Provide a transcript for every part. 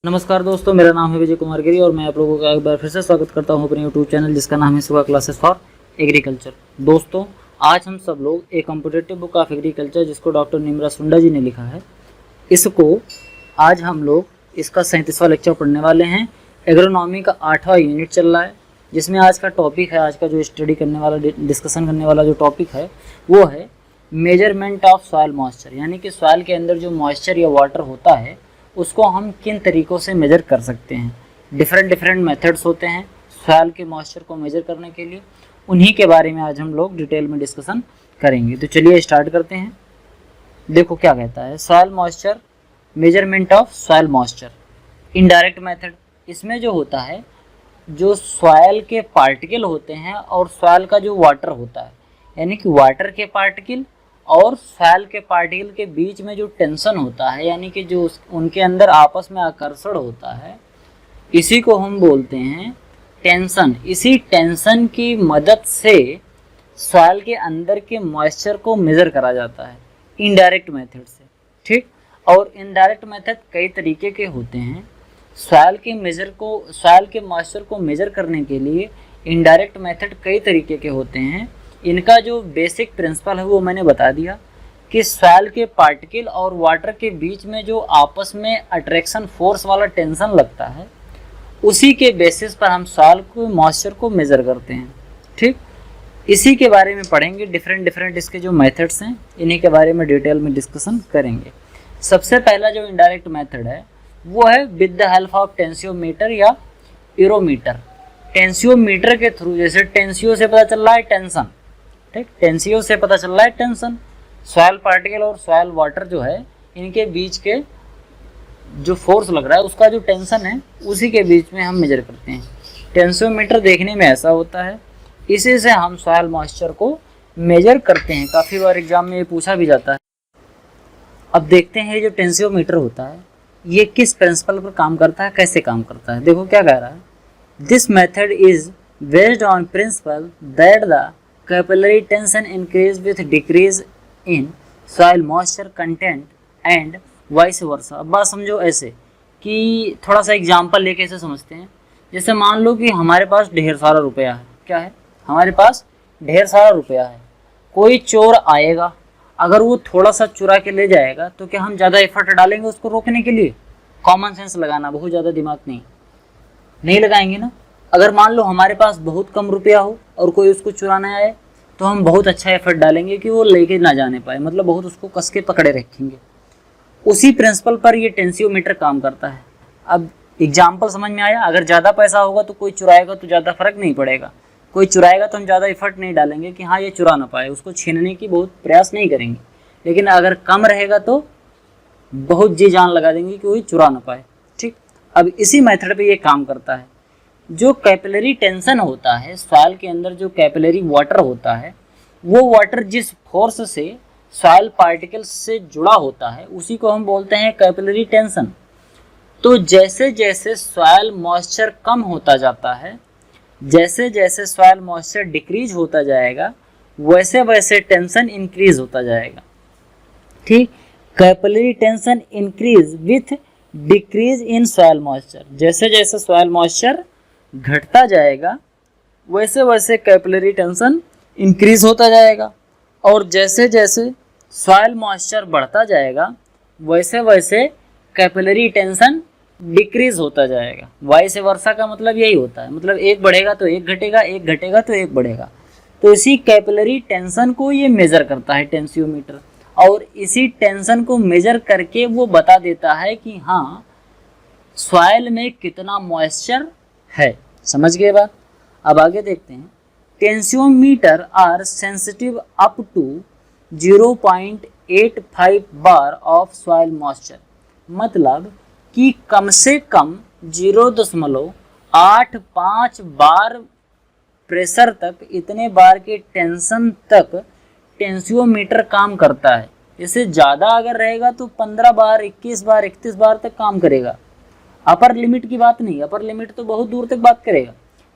नमस्कार दोस्तों, मेरा नाम है विजय कुमार गिरी और मैं आप लोगों का एक बार फिर से स्वागत करता हूं अपने यूट्यूब चैनल जिसका नाम है सुबह क्लासेस फॉर एग्रीकल्चर। दोस्तों, आज हम सब लोग एक कॉम्पिटिटिव बुक ऑफ एग्रीकल्चर जिसको डॉक्टर निम्रा सुंडा जी ने लिखा है, इसको आज हम लोग इसका 37वां लेक्चर पढ़ने वाले हैं। एग्रोनॉमी का 8वां यूनिट चल रहा है, जिसमें आज का टॉपिक है, आज का जो स्टडी करने वाला, डिस्कशन करने वाला जो टॉपिक है वो है मेजरमेंट ऑफ सॉइल मॉइस्चर, यानी कि सॉइल के अंदर जो मॉइस्चर या वाटर होता है उसको हम किन तरीक़ों से मेज़र कर सकते हैं। डिफरेंट मेथड्स होते हैं सॉइल के मॉइस्चर को मेज़र करने के लिए, उन्हीं के बारे में आज हम लोग डिटेल में डिस्कशन करेंगे। तो चलिए स्टार्ट करते हैं। देखो क्या कहता है, soil moisture, measurement of soil moisture, indirect method. इसमें जो होता है, जो सॉइल के पार्टिकल होते हैं और सॉइल का जो वाटर होता है, यानी कि वाटर के पार्टिकल और सॉइल के पार्टिकल के बीच में जो टेंशन होता है, यानी कि जो उनके अंदर आपस में आकर्षण होता है, इसी को हम बोलते हैं टेंशन। इसी टेंशन की मदद से सॉइल के अंदर के मॉइस्चर को मेज़र करा जाता है इनडायरेक्ट मेथड से, ठीक। और इनडायरेक्ट मेथड कई तरीके के होते हैं। सॉइल के मॉइस्चर को मेज़र करने के लिए इनडायरेक्ट मेथड कई तरीके के होते हैं। इनका जो बेसिक प्रिंसिपल है वो मैंने बता दिया कि सॉइल के पार्टिकल और वाटर के बीच में जो आपस में अट्रैक्शन फोर्स वाला टेंशन लगता है, उसी के बेसिस पर हम सॉइल को मॉइस्चर को मेज़र करते हैं, ठीक। इसी के बारे में पढ़ेंगे, डिफरेंट इसके जो मेथड्स हैं इन्हीं के बारे में डिटेल में डिस्कशन करेंगे। सबसे पहला जो इनडायरेक्ट मेथड है वो है with the help of tensiometer या यूरोमीटर। टेंसियोमीटर के थ्रू, जैसे टेंसियो से पता चल रहा है टेंशन, ठीक, टेंसियो से पता चल रहा है टेंशन। सॉइल पार्टिकल और सॉइल वाटर जो है, इनके बीच के जो फोर्स लग रहा है, उसका जो टेंशन है, उसी के बीच में हम मेजर करते हैं। टेंसियोमीटर देखने में ऐसा होता है, इसी से हम सॉइल मॉइस्चर को मेजर करते हैं। काफ़ी बार एग्जाम में ये पूछा भी जाता है। अब देखते हैं जो टेंसियोमीटर होता है ये किस प्रिंसिपल पर काम करता है, कैसे काम करता है। देखो क्या कह रहा है, this method is based on principal that the capillary tension increase with decrease in soil moisture content and vice versa। अब बात समझो ऐसे कि थोड़ा सा एग्जांपल लेके इसे समझते हैं। जैसे मान लो कि हमारे पास ढेर सारा रुपया है, क्या है, हमारे पास ढेर सारा रुपया है। कोई चोर आएगा, अगर वो थोड़ा सा चुरा के ले जाएगा तो क्या हम ज़्यादा एफर्ट डालेंगे उसको रोकने के लिए? कॉमन सेंस लगाना, बहुत ज़्यादा दिमाग नहीं लगाएंगे ना। अगर मान लो हमारे पास बहुत कम रुपया हो और कोई उसको चुराने आए तो हम बहुत अच्छा एफर्ट डालेंगे कि वो लेके ना जाने पाए, मतलब बहुत उसको कस के पकड़े रखेंगे। उसी प्रिंसिपल पर ये टेंसियोमीटर काम करता है। अब एग्जाम्पल समझ में आया? अगर ज़्यादा पैसा होगा तो कोई चुराएगा तो ज़्यादा फर्क नहीं पड़ेगा, कोई चुराएगा तो हम ज़्यादा एफर्ट नहीं डालेंगे कि हाँ ये चुरा ना पाए, उसको छीनने की बहुत प्रयास नहीं करेंगे। लेकिन अगर कम रहेगा तो बहुत जी जान लगा देंगे कि कोई चुरा ना पाए, ठीक। अब इसी मेथड पर ये काम करता है। जो कैपिलरी टेंशन होता है सॉइल के अंदर, जो कैपिलरी वाटर होता है, वो वाटर जिस फोर्स से सॉइल पार्टिकल्स से जुड़ा होता है उसी को हम बोलते हैं कैपिलरी टेंशन। तो जैसे जैसे सॉइल मॉइस्चर कम होता जाता है, जैसे जैसे सॉइल मॉइस्चर डिक्रीज होता जाएगा, वैसे वैसे टेंशन इंक्रीज होता जाएगा, ठीक। Capillary tension increase with decrease in soil moisture. जैसे जैसे सॉइल मॉइस्चर घटता जाएगा वैसे वैसे कैपिलरी टेंशन इंक्रीज होता जाएगा, और जैसे जैसे सॉइल मॉइस्चर बढ़ता जाएगा वैसे वैसे कैपिलरी टेंशन डिक्रीज होता जाएगा। वाइस वर्सा का मतलब यही होता है, मतलब एक बढ़ेगा तो एक घटेगा, एक घटेगा तो एक बढ़ेगा। तो इसी कैपिलरी टेंशन को ये मेज़र करता है टेंसियोमीटर, और इसी टेंशन को मेज़र करके वो बता देता है कि हाँ सॉइल में कितना मॉइस्चर है। समझ गए बात? अब आगे देखते हैं। Tensiometer are sensitive up to 0.85 bar of soil moisture, मतलब कि कम से कम 0.85 बार प्रेशर तक, इतने बार के टेंशन तक टेंसियोमीटर काम करता है। इससे ज़्यादा अगर रहेगा तो 15 बार, 21 बार, 31 बार तक काम करेगा। अपर लिमिट की बात नहीं, अपर लिमिट तो बहुत दूर तक बात करेगा,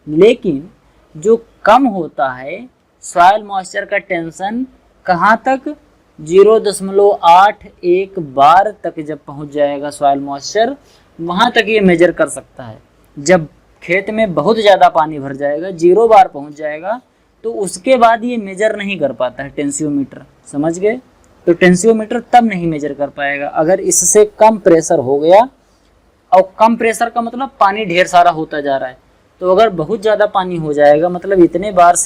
लेकिन जो कम होता है सॉइल मॉइस्चर का टेंशन कहाँ तक, 0.81 बार तक जब पहुँच जाएगा सॉइल मॉइस्चर, वहाँ तक ये मेजर कर सकता है। जब खेत में बहुत ज़्यादा पानी भर जाएगा, 0 बार पहुँच जाएगा, तो उसके बाद ये मेजर नहीं कर पाता है टेंसियोमीटर। समझ गए? तो टेंसियोमीटर तब नहीं मेजर कर पाएगा अगर इससे कम प्रेशर हो गया, और कम प्रेशर का मतलब पानी ढेर सारा होता जा रहा है। तो अगर बहुत ज़्यादा पानी हो जाएगा, मतलब इतने बार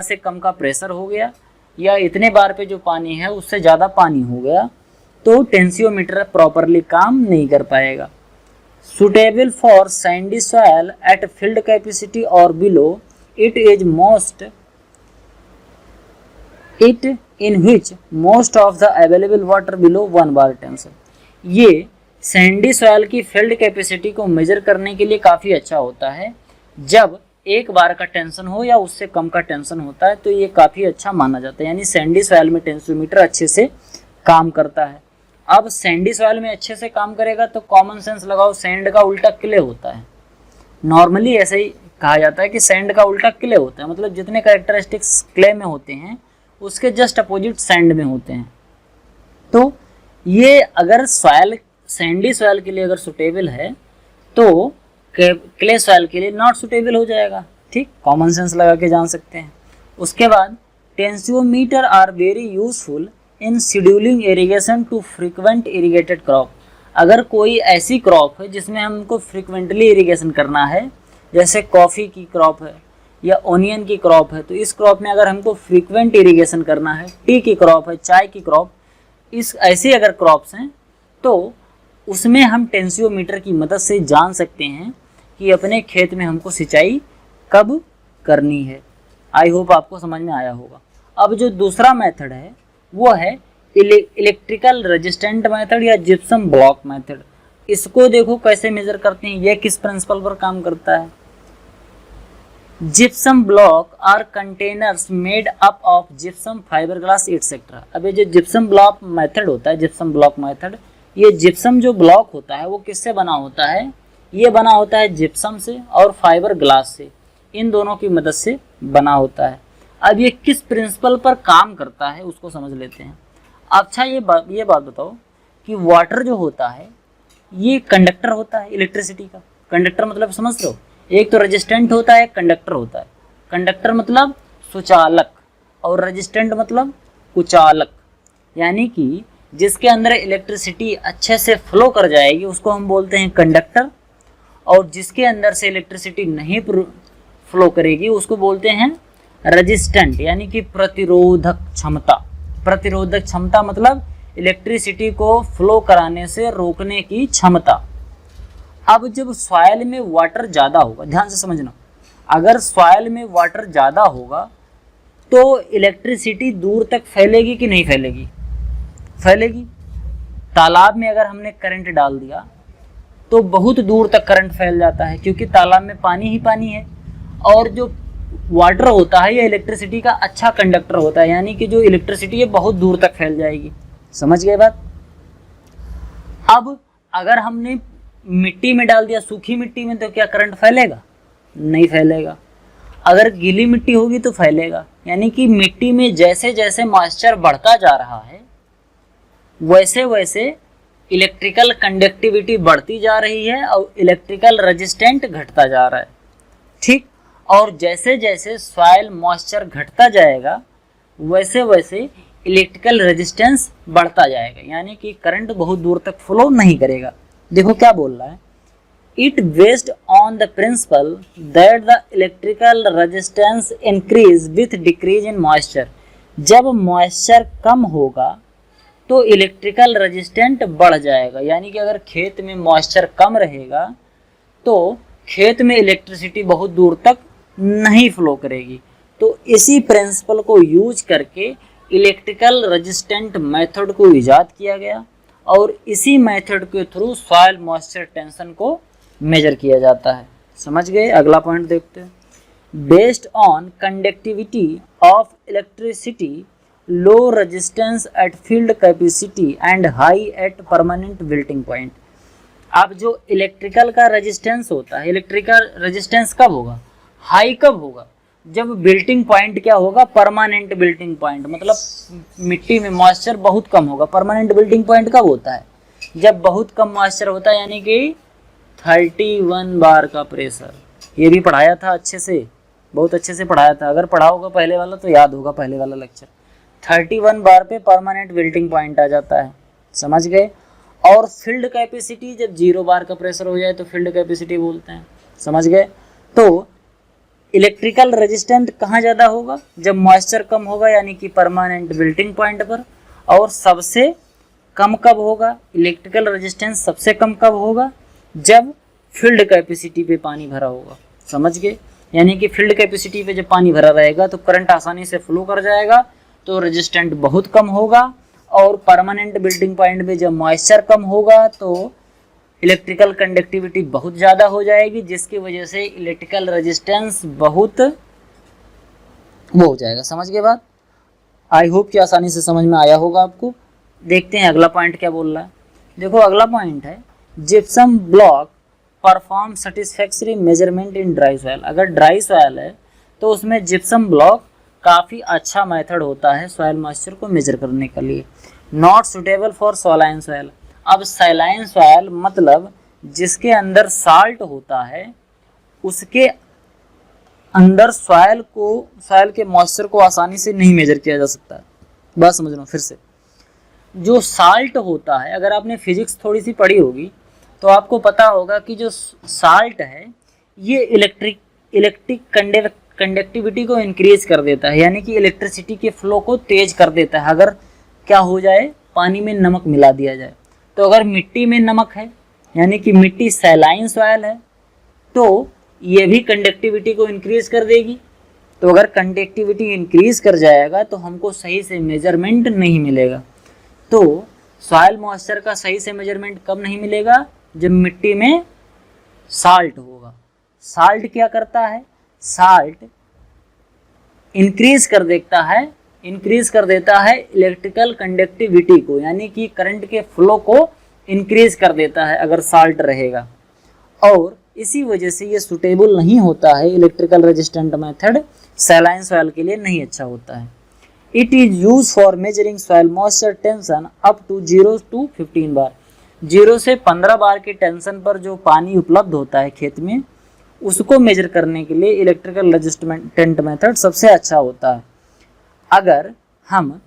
से कम का प्रेशर हो गया, या इतने बार पे जो पानी है उससे ज़्यादा पानी हो गया, तो टेंसियोमीटर प्रॉपरली काम नहीं कर पाएगा। Suitable for sandy soil at field capacity और below it is most it in which most of the available water below 1 bar tension. ये सैंडी सॉयल की फील्ड कैपेसिटी को मेजर करने के लिए काफ़ी अच्छा होता है। जब 1 बार का टेंशन हो या उससे कम का टेंशन होता है तो ये काफ़ी अच्छा माना जाता है, यानी सैंडी सॉयल में टेंसियोमीटर अच्छे से काम करता है। अब सैंडी सॉयल में अच्छे से काम करेगा तो कॉमन सेंस लगाओ, सैंड का उल्टा क्ले होता है। नॉर्मली ऐसे ही कहा जाता है कि सैंड का उल्टा क्ले होता है, मतलब जितने कैरेक्टरिस्टिक्स क्ले में होते हैं उसके जस्ट अपोजिट सैंड में होते हैं। तो ये अगर सॉयल सैंडी सॉयल के लिए अगर सुटेबल है तो क्ले सॉयल के लिए नॉट सुटेबल हो जाएगा। ठीक, कॉमन सेंस लगा के जान सकते हैं। उसके बाद tensiometer are very useful in scheduling irrigation to frequent irrigated crop. अगर कोई ऐसी क्रॉप है जिसमें हमको फ्रीक्वेंटली इरिगेशन करना है, जैसे कॉफ़ी की क्रॉप है या ओनियन की क्रॉप है, तो इस क्रॉप में अगर हमको फ्रीक्वेंट इरिगेशन करना है, टी की क्रॉप है, चाय की क्रॉप, इस ऐसी अगर क्रॉप्स हैं तो उसमें हम टेंसियोमीटर की मदद से जान सकते हैं कि अपने खेत में हमको सिंचाई कब करनी है। आई होप आपको समझ में आया होगा। अब जो दूसरा मेथड है वो है इलेक्ट्रिकल रेजिस्टेंट मेथड या जिप्सम ब्लॉक मेथड। इसको देखो कैसे मेजर करते हैं, ये किस प्रिंसिपल पर काम करता है। Gypsum block are containers made up of gypsum, fibreglass etcetera. अब ये जो जिप्सम ब्लॉक मेथड होता है, जिप्सम ब्लॉक मेथड, ये जिप्सम जो ब्लॉक होता है वो किससे बना होता है? ये बना होता है जिप्सम से और फाइबर ग्लास से, इन दोनों की मदद से बना होता है। अब ये किस प्रिंसिपल पर काम करता है उसको समझ लेते हैं। अच्छा ये बात बताओ कि वाटर जो होता है ये कंडक्टर होता है इलेक्ट्रिसिटी का। कंडक्टर मतलब समझ लो, एक तो रेजिस्टेंट होता है, एक कंडक्टर होता है। कंडक्टर मतलब सुचालक और रेजिस्टेंट मतलब कुचालक, यानी कि जिसके अंदर इलेक्ट्रिसिटी अच्छे से फ्लो कर जाएगी उसको हम बोलते हैं कंडक्टर, और जिसके अंदर से इलेक्ट्रिसिटी नहीं फ्लो करेगी उसको बोलते हैं रेजिस्टेंट, यानी कि प्रतिरोधक क्षमता। प्रतिरोधक क्षमता मतलब इलेक्ट्रिसिटी को फ्लो कराने से रोकने की क्षमता। अब जब सॉइल में वाटर ज़्यादा होगा, ध्यान से समझना, अगर सॉइल में वाटर ज़्यादा होगा तो इलेक्ट्रिसिटी दूर तक फैलेगी कि नहीं फैलेगी? फैलेगी। तालाब में अगर हमने करंट डाल दिया तो बहुत दूर तक करंट फैल जाता है, क्योंकि तालाब में पानी ही पानी है, और जो वाटर होता है ये इलेक्ट्रिसिटी का अच्छा कंडक्टर होता है, यानी कि जो इलेक्ट्रिसिटी है बहुत दूर तक फैल जाएगी। समझ गए बात? अब अगर हमने मिट्टी में डाल दिया, सूखी मिट्टी में, तो क्या करंट फैलेगा? नहीं फैलेगा। अगर गीली मिट्टी होगी तो फैलेगा। यानी कि मिट्टी में जैसे जैसे मॉइस्चर बढ़ता जा रहा है वैसे वैसे इलेक्ट्रिकल कंडक्टिविटी बढ़ती जा रही है और इलेक्ट्रिकल रेजिस्टेंट घटता जा रहा है। ठीक, और जैसे जैसे सॉइल मॉइस्चर घटता जाएगा वैसे वैसे इलेक्ट्रिकल रेजिस्टेंस बढ़ता जाएगा, यानी कि करंट बहुत दूर तक फ्लो नहीं करेगा। देखो क्या बोल रहा है, it based on the principal that the electrical resistance increase with decrease in moisture. जब मॉइस्चर कम होगा तो इलेक्ट्रिकल रेजिस्टेंट बढ़ जाएगा, यानी कि अगर खेत में मॉइस्चर कम रहेगा तो खेत में इलेक्ट्रिसिटी बहुत दूर तक नहीं फ्लो करेगी। तो इसी प्रिंसिपल को यूज करके इलेक्ट्रिकल रेजिस्टेंट मेथड को इजाद किया गया, और इसी मेथड के थ्रू सॉइल मॉइस्चर टेंशन को मेजर किया जाता है। समझ गए? अगला पॉइंट देखते हैं। Based on conductivity of electricity, low resistance at field capacity and high at permanent wilting point. अब जो इलेक्ट्रिकल का रेजिस्टेंस होता है, इलेक्ट्रिकल रेजिस्टेंस कब होगा? हाई कब होगा? जब बिल्टिंग पॉइंट क्या होगा? परमानेंट बिल्टिंग पॉइंट, मतलब मिट्टी में मॉइस्चर बहुत कम होगा। परमानेंट बिल्टिंग पॉइंट कब होता है? जब बहुत कम मॉइस्चर होता है, यानी कि 31 बार का प्रेशर। ये भी पढ़ाया था अच्छे से, बहुत अच्छे से पढ़ाया था। अगर पढ़ा होगा पहले वाला तो याद होगा पहले वाला लेक्चर। 31 बार पे परमानेंट विल्टिंग पॉइंट आ जाता है, समझ गए। और फील्ड कैपेसिटी जब 0 बार का प्रेशर हो जाए तो फील्ड कैपेसिटी बोलते हैं, समझ गए। तो इलेक्ट्रिकल रेजिस्टेंस कहाँ ज़्यादा होगा? जब मॉइस्चर कम होगा, यानी कि परमानेंट विल्टिंग पॉइंट पर। और सबसे कम कब होगा? इलेक्ट्रिकल रेजिस्टेंस सबसे कम कब होगा? जब फील्ड कैपेसिटी पे पानी भरा होगा, समझ गए। यानी कि फील्ड कैपेसिटी पे जब पानी भरा रहेगा तो करंट आसानी से फ्लो कर जाएगा, तो रेजिस्टेंट बहुत कम होगा। और परमानेंट बिल्डिंग पॉइंट में जब मॉइस्चर कम होगा तो इलेक्ट्रिकल कंडक्टिविटी बहुत ज़्यादा हो जाएगी, जिसकी वजह से इलेक्ट्रिकल रेजिस्टेंस बहुत वो हो जाएगा, समझ गए बात। आई होप कि आसानी से समझ में आया होगा आपको। देखते हैं अगला पॉइंट क्या बोल रहा है। देखो अगला पॉइंट है, gypsum block perform satisfactory measurement in dry soil. अगर ड्राई सॉइल है तो उसमें जिप्सम ब्लॉक काफ़ी अच्छा मेथड होता है सॉइल मॉइस्चर को मेजर करने के लिए। Not suitable for saline soil. अब सैलाइन सॉइल मतलब जिसके अंदर साल्ट होता है, उसके अंदर सॉइल के मॉइस्चर को आसानी से नहीं मेजर किया जा सकता। बात समझ लो फिर से। जो साल्ट होता है, अगर आपने फिजिक्स थोड़ी सी पढ़ी होगी तो आपको पता होगा कि जो साल्ट है ये इलेक्ट्रिक कंडक्टिविटी को इंक्रीज कर देता है, यानी कि इलेक्ट्रिसिटी के फ्लो को तेज कर देता है। अगर क्या हो जाए, पानी में नमक मिला दिया जाए। तो अगर मिट्टी में नमक है, यानी कि मिट्टी सैलाइन सॉइल है, तो ये भी कंडक्टिविटी को इंक्रीज कर देगी। तो अगर कंडक्टिविटी इंक्रीज कर जाएगा तो हमको सही से मेजरमेंट नहीं मिलेगा। तो सॉइल मॉइस्चर का सही से मेजरमेंट कब नहीं मिलेगा? जब मिट्टी में साल्ट होगा। साल्ट क्या करता है? साल्ट इंक्रीज कर देता है इलेक्ट्रिकल कंडक्टिविटी को, यानी कि करंट के फ्लो को इंक्रीज कर देता है अगर साल्ट रहेगा। और इसी वजह से ये सुटेबल नहीं होता है, electrical resistant method saline soil के लिए नहीं अच्छा होता है। It is use for measuring soil moisture tension up to 0 to 15 bar. 0 से 15 बार के टेंशन पर जो पानी उपलब्ध होता है खेत में, उसको मेजर करने के लिए इलेक्ट्रिकल रेजिस्टेंट मेथड सबसे अच्छा होता है। अगर हम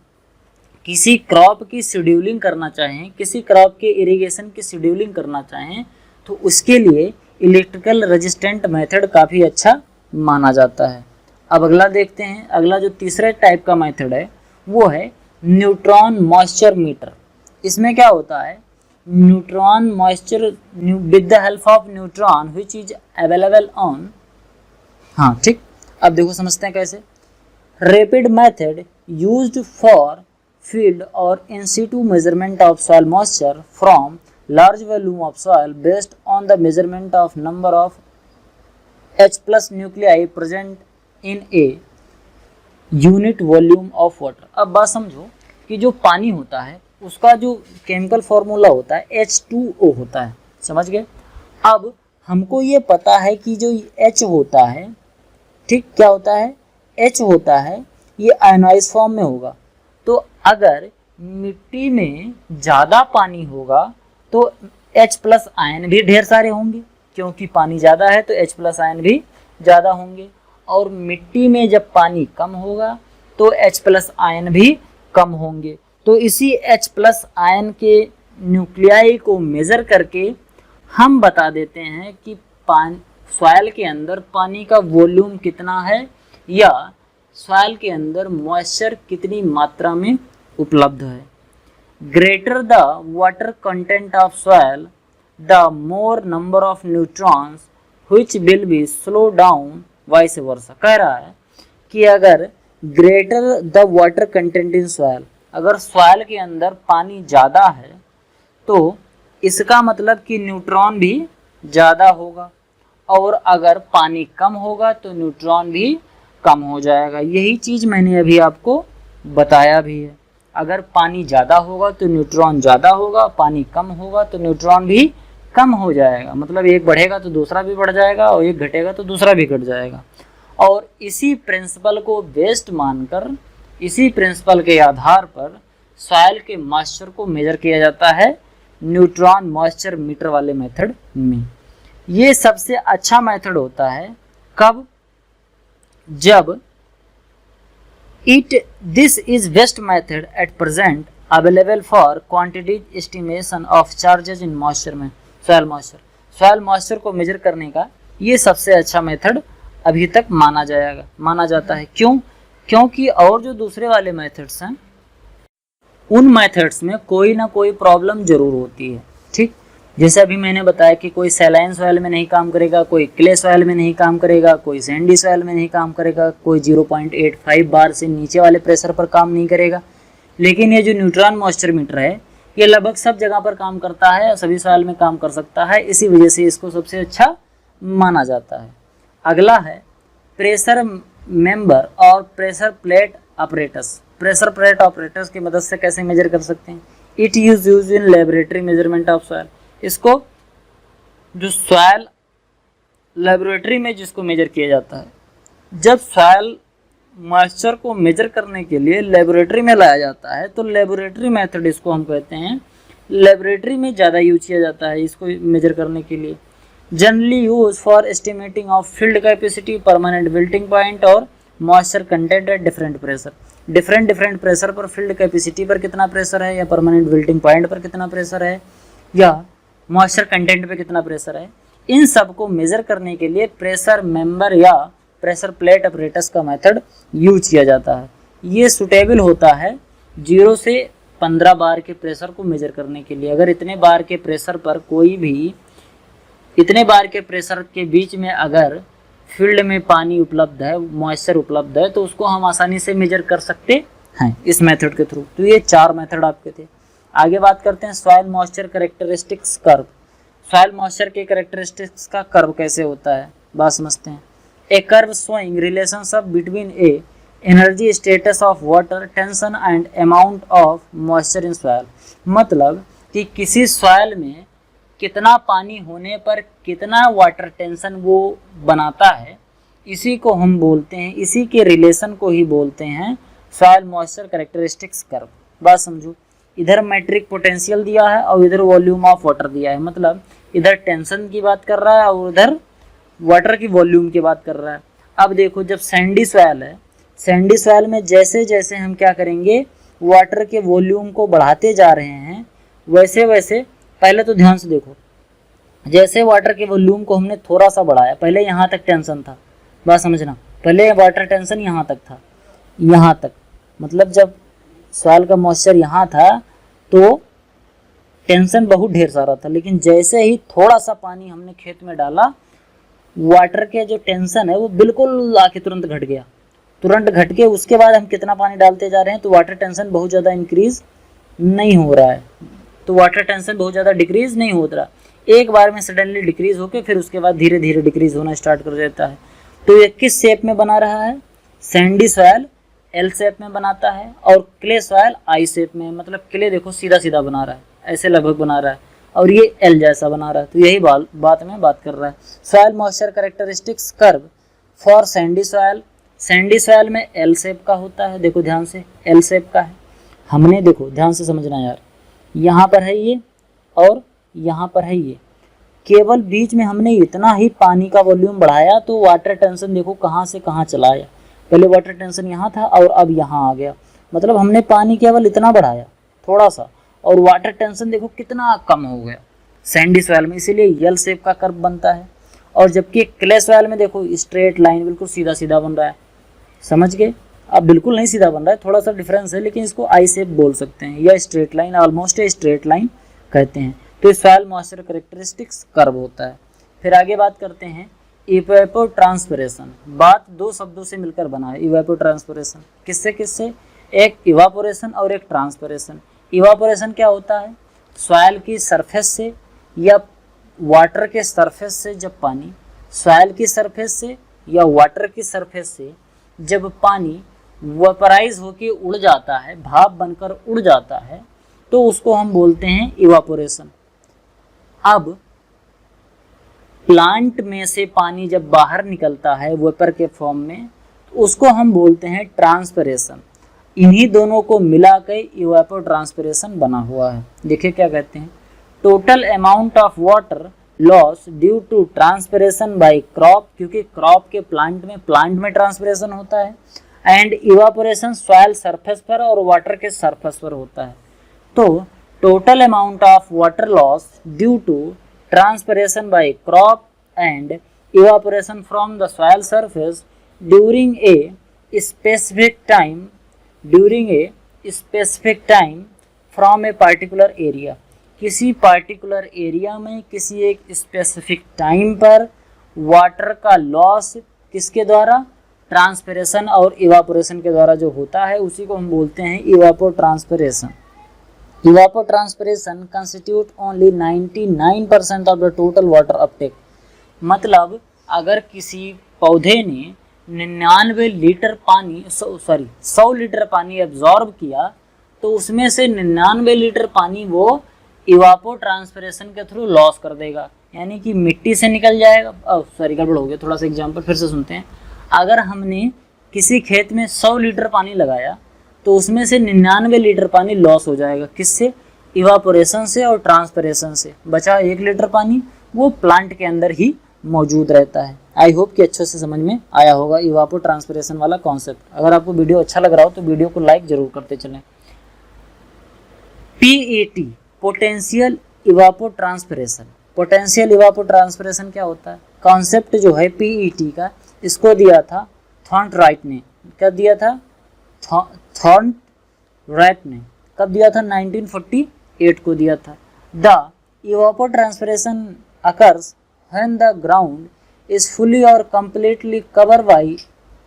किसी क्रॉप की शेड्यूलिंग करना चाहें, किसी क्रॉप के इरिगेशन की शेड्यूलिंग करना चाहें, तो उसके लिए इलेक्ट्रिकल रेजिस्टेंट मेथड काफ़ी अच्छा माना जाता है। अब अगला देखते हैं। अगला जो तीसरे टाइप का मेथड है वो है न्यूट्रॉन मॉइस्चर मीटर। इसमें क्या होता है? Neutron moisture with the help of neutron which is available on, हाँ ठीक। अब देखो समझते हैं कैसे। Rapid method used for field और इन situ measurement of soil moisture from large volume of soil based on the measurement of number of H plus nuclei present in a unit volume of water। अब बात समझो कि जो पानी होता है उसका जो केमिकल फॉर्मूला होता है H2O होता है, समझ गए। अब हमको ये पता है कि जो H होता है, ठीक, क्या होता है? H होता है, ये आयनाइज फॉर्म में होगा। तो अगर मिट्टी में ज़्यादा पानी होगा तो H प्लस आयन भी ढेर सारे होंगे, क्योंकि पानी ज़्यादा है तो H प्लस आयन भी ज़्यादा होंगे। और मिट्टी में जब पानी कम होगा तो H प्लस आयन भी कम होंगे। तो इसी H प्लस आयन के न्यूक्लियाई को मेज़र करके हम बता देते हैं कि सॉइल के अंदर पानी का वॉल्यूम कितना है, या सॉइल के अंदर मॉइस्चर कितनी मात्रा में उपलब्ध है। Greater the water content of soil the more number of neutrons which will be slow down vice versa. कह रहा है कि अगर greater the water content in soil, अगर सॉइल के अंदर पानी ज़्यादा है तो इसका मतलब कि न्यूट्रॉन भी ज़्यादा होगा, और अगर पानी कम होगा तो न्यूट्रॉन भी कम हो जाएगा। यही चीज़ मैंने अभी आपको बताया भी है। अगर पानी ज़्यादा होगा तो न्यूट्रॉन ज़्यादा होगा, पानी कम होगा तो न्यूट्रॉन भी कम हो जाएगा। मतलब एक बढ़ेगा तो दूसरा भी बढ़ जाएगा, और एक घटेगा तो दूसरा भी घट जाएगा। और इसी प्रिंसिपल को बेस्ड मानकर, इसी प्रिंसिपल के आधार पर सॉइल के मॉइस्चर को मेजर किया जाता है न्यूट्रॉन मॉइस्चर मीटर वाले मेथड में। ये सबसे अच्छा मेथड होता है कब, जब this is best method at present available for quantity estimation of charges in moisture में सॉइल मॉइस्चर। सॉइल मॉइस्चर को मेजर करने का ये सबसे अच्छा मेथड अभी तक माना जाता है। क्यों? क्योंकि और जो दूसरे वाले मेथड्स हैं उन मेथड्स में कोई ना कोई प्रॉब्लम जरूर होती है। ठीक, जैसे अभी मैंने बताया कि कोई सैलाइन सॉइल में नहीं काम करेगा, कोई क्ले सॉइल में नहीं काम करेगा, कोई सैंडी सॉइल में नहीं काम करेगा, कोई 0.85 बार से नीचे वाले प्रेशर पर काम नहीं करेगा। लेकिन ये जो न्यूट्रॉन मॉइस्चर मीटर है ये लगभग सब जगह पर काम करता है, सभी सॉइल में काम कर सकता है, इसी वजह से इसको सबसे अच्छा माना जाता है। अगला है प्रेशर मेंबर और pressure plate apparatus. Pressure plate apparatus की मदद से कैसे मेजर कर सकते हैं? It use in laboratory measurement of soil. इसको जो सॉइल लेबोरेटरी में जिसको मेजर किया जाता है, जब सॉइल मॉइस्चर को मेजर करने के लिए लेबोरेटरी में लाया जाता है तो लेबोरेटरी मेथड इसको हम कहते हैं, लेबोरेटरी में ज़्यादा यूज किया जाता है इसको मेजर करने के लिए। Generally use for estimating of field capacity, permanent wilting point और moisture content at different pressure. Different pressure पर फील्ड कैपेसिटी पर कितना प्रेशर है, या परमानेंट विल्टिंग पॉइंट पर कितना प्रेशर है, या मॉइस्चर कंटेंट पे कितना प्रेशर है, इन सब को मेजर करने के लिए प्रेशर मेंबर या प्रेशर प्लेट ऑपरेटस का मेथड यूज किया जाता है। ये सुटेबल होता है 0 से 15 बार के प्रेशर को मेजर करने के लिए। अगर इतने बार के प्रेशर पर कोई भी, इतने बार के प्रेशर के बीच में अगर फील्ड में पानी उपलब्ध है, मॉइस्चर उपलब्ध है, तो उसको हम आसानी से मेजर कर सकते हैं इस मेथड के थ्रू। तो ये 4 मेथड आपके थे। आगे बात करते हैं soil moisture characteristics curve. Soil moisture के कैरेक्टरिस्टिक्स का कर्व कैसे होता है, बात समझते हैं। A curve showing relationship between a energy status of water tension and amount of moisture in soil. मतलब कि किसी सॉइल में कितना पानी होने पर कितना वाटर टेंशन वो बनाता है, इसी को हम बोलते हैं, इसी के रिलेशन को ही बोलते हैं सॉइल मॉइस्चर कैरेक्टरिस्टिक्स कर्व। बात समझो, इधर मैट्रिक पोटेंशियल दिया है और इधर वॉल्यूम ऑफ वाटर दिया है। मतलब इधर टेंशन की बात कर रहा है और उधर वाटर की वॉल्यूम की बात कर रहा है। अब देखो, जब सैंडी सॉइल है, सैंडी सॉइल में जैसे जैसे हम क्या करेंगे, वाटर के वॉल्यूम को बढ़ाते जा रहे हैं, वैसे वैसे, पहले तो ध्यान से देखो, जैसे वाटर के वॉल्यूम को हमने थोड़ा सा बढ़ाया, पहले यहाँ तक टेंशन था, बात समझना, पहले वाटर टेंशन यहाँ तक था, यहाँ तक, मतलब जब सॉइल का मॉइस्चर यहाँ था तो टेंशन बहुत ढेर सारा था। लेकिन जैसे ही थोड़ा सा पानी हमने खेत में डाला, वाटर के जो टेंशन है वो बिल्कुल आके तुरंत घट गया, तुरंत घट के उसके बाद हम कितना पानी डालते जा रहे हैं तो वाटर टेंशन बहुत ज़्यादा इंक्रीज नहीं हो रहा है, तो वाटर टेंशन बहुत ज़्यादा डिक्रीज नहीं हो रहा, एक बार में सडनली डिक्रीज होके फिर उसके बाद धीरे धीरे डिक्रीज होना स्टार्ट कर देता है। तो ये किस शेप में बना रहा है? सैंडी सॉइल एल शेप में बनाता है और क्ले सॉइल आई शेप में। मतलब क्ले देखो सीधा सीधा बना रहा है, ऐसे लगभग बना रहा है, और ये एल जैसा बना रहा है। तो यही बात में बात कर रहा है। Soil moisture characteristics curve for Sandy soil, Sandy soil में एल शेप का होता है, देखो ध्यान से, एल शेप का है। हमने देखो ध्यान से समझना यार, यहाँ पर है ये और यहाँ पर है ये, केवल बीच में हमने इतना ही पानी का वॉल्यूम बढ़ाया तो वाटर टेंशन देखो कहाँ से कहाँ चला आया। पहले वाटर टेंशन यहाँ था और अब यहाँ आ गया, मतलब हमने पानी केवल इतना बढ़ाया थोड़ा सा, और वाटर टेंशन देखो कितना कम हो गया सैंडी सॉइल में, इसीलिए एल शेप का कर्व बनता है। और जबकि क्ले सॉइल में देखो स्ट्रेट लाइन बिल्कुल सीधा सीधा बन रहा है, समझ गए? अब बिल्कुल नहीं सीधा बन रहा है, थोड़ा सा डिफरेंस है, लेकिन इसको आई शेप बोल सकते हैं या straight line, almost straight line कहते हैं। तो सॉइल मॉइस्चर कैरेक्टरिस्टिक्स कर्व होता है। फिर आगे बात करते हैं इवेपोट्रांसपिरेशन। बात दो शब्दों से मिलकर बना है इवेपोट्रांसपिरेशन। किससे किससे? एक इवापोरेशन और एक ट्रांसपिरेशन। इवापोरेशन क्या होता है? सॉइल की सरफेस से या वाटर के सरफेस से जब पानी, सॉइल की सरफेस से या वाटर की सरफेस से जब पानी वेपराइज होकर उड़ जाता है, भाप बनकर उड़ जाता है, तो उसको हम बोलते हैं इवापोरेशन। अब प्लांट में से पानी जब बाहर निकलता है वेपर के फॉर्म में, तो उसको हम बोलते हैं ट्रांसपिरेशन। इन्हीं दोनों को मिलाकर इवेपोट्रांसपिरेशन बना हुआ है। देखिए क्या कहते हैं, total amount of water loss due to transpiration by crop, क्योंकि क्रॉप के प्लांट में ट्रांसपिरेशन होता है, एंड इवापोरेशन सॉइल सरफेस पर और वाटर के सरफेस पर होता है। तो total amount of water loss due to transpiration by crop and evaporation from the soil surface during a specific time from a particular area, किसी पार्टिकुलर एरिया में किसी एक स्पेसिफिक टाइम पर वाटर का लॉस किसके द्वारा, ट्रांसपिरेशन और evaporation के द्वारा जो होता है उसी को हम बोलते हैं evapotranspiration. Evapotranspiration constitute only 99% of the total water uptake, मतलब अगर किसी पौधे ने 99 लीटर पानी 100 लीटर पानी एब्जॉर्ब किया तो उसमें से 99 लीटर पानी वो इवापोट्रांसपिरेशन के थ्रू लॉस कर देगा, यानी कि मिट्टी से निकल जाएगा। गड़बड़ हो गया, थोड़ा सा एग्जांपल फिर से सुनते हैं। अगर हमने किसी खेत में 100 लीटर पानी लगाया तो उसमें से 99 लीटर पानी लॉस हो जाएगा, किससे, इवापोरेशन से और ट्रांसपिरेशन से। बचा 1 लीटर पानी, वो प्लांट के अंदर ही मौजूद रहता है। आई होप कि अच्छे से समझ में आया होगा इवापोट्रांसपिरेशन वाला कॉन्सेप्ट। अगर आपको वीडियो अच्छा लग रहा हो तो वीडियो को लाइक जरूर करते चलें। PET पोटेंशियल इवापोट्रांसपिरेशन, पोटेंशियल इवापोट्रांसपिरेशन क्या होता है, कॉन्सेप्ट जो है PET का, इसको दिया था थॉर्नराइट ने। क्या दिया था, थॉर्नराइट ने कब दिया था, 1948 को दिया था। The evapotranspiration occurs when the ground is fully or completely covered by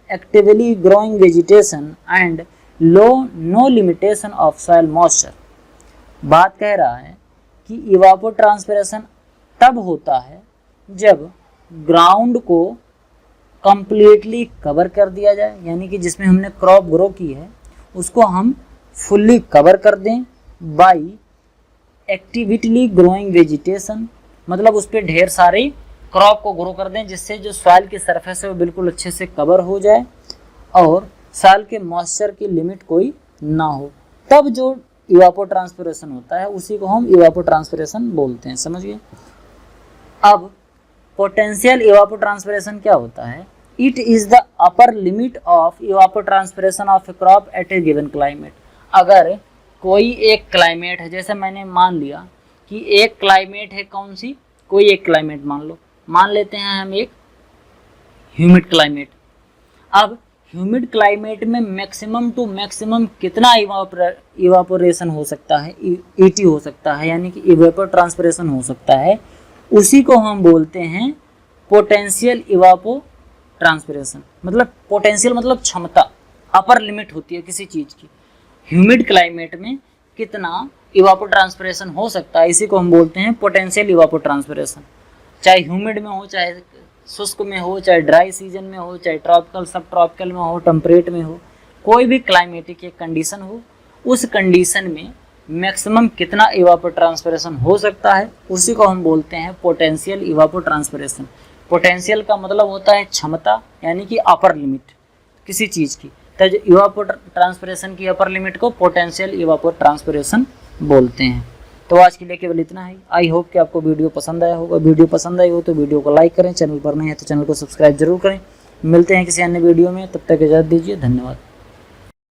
actively growing vegetation and no limitation of soil moisture। बात कह रहा है कि इवापोट्रांसपिरेशन तब होता है जब ग्राउंड को कंप्लीटली कवर कर दिया जाए, यानी कि जिसमें हमने क्रॉप ग्रो की है उसको हम फुल्ली कवर कर दें बाई एक्टिविटली ग्रोइंग वेजिटेशन, मतलब उस पर ढेर सारे क्रॉप को ग्रो कर दें जिससे जो सॉइल की सरफेस है वो बिल्कुल अच्छे से कवर हो जाए और सॉइल के मॉइस्चर की लिमिट कोई ना हो, तब जो इवापोट्रांसपिरेशन होता है उसी को हम इवापोट्रांसपिरेशन बोलते हैं। समझ गए। अब पोटेंशियल इवापोट्रांसपिरेशन क्या होता है, it is the upper limit of evapotranspiration of a crop at a given climate. अगर कोई एक क्लाइमेट है, जैसे मैंने मान लिया कि एक क्लाइमेट है, कौन सी, कोई एक क्लाइमेट मान लेते हैं हम एक ह्यूमिड क्लाइमेट। अब ह्यूमिड क्लाइमेट में मैक्सिमम टू मैक्सिमम कितना इवापोरेशन हो सकता है, ET हो सकता है, यानी कि इवापोट्रांसपिरेशन हो सकता है, उसी को हम बोलते हैं पोटेंशियल इवापोट्रांसपिरेशन। मतलब पोटेंशियल मतलब क्षमता, अपर लिमिट होती है किसी चीज़ की। ह्यूमिड क्लाइमेट में कितना इवापोट्रांसपिरेशन हो सकता है, इसी को हम बोलते हैं पोटेंशियल इवापोट्रांसपिरेशन। चाहे ह्यूमिड में हो, चाहे शुष्क में हो, चाहे ड्राई सीजन में हो, चाहे ट्रॉपिकल सब ट्रॉपिकल में हो, टेम्परेट में हो, कोई भी क्लाइमेटिक एक कंडीशन हो, उस कंडीशन में मैक्सिमम कितना इवापोट्रांसपिरेशन हो सकता है उसी को हम बोलते हैं पोटेंशियल इवापोट्रांसपिरेशन। पोटेंशियल का मतलब होता है क्षमता, यानी कि अपर लिमिट किसी चीज़ की, तो इवापोट्रांसपिरेशन की अपर लिमिट को पोटेंशियल इवापोट्रांसपिरेशन बोलते हैं। तो आज के लिए केवल इतना ही। आई होप कि आपको वीडियो पसंद आया होगा। वीडियो पसंद आई हो तो वीडियो को लाइक करें, चैनल पर नए हैं तो चैनल को सब्सक्राइब जरूर करें। मिलते हैं किसी अन्य वीडियो में, तब तक इजाज़त दीजिए। धन्यवाद।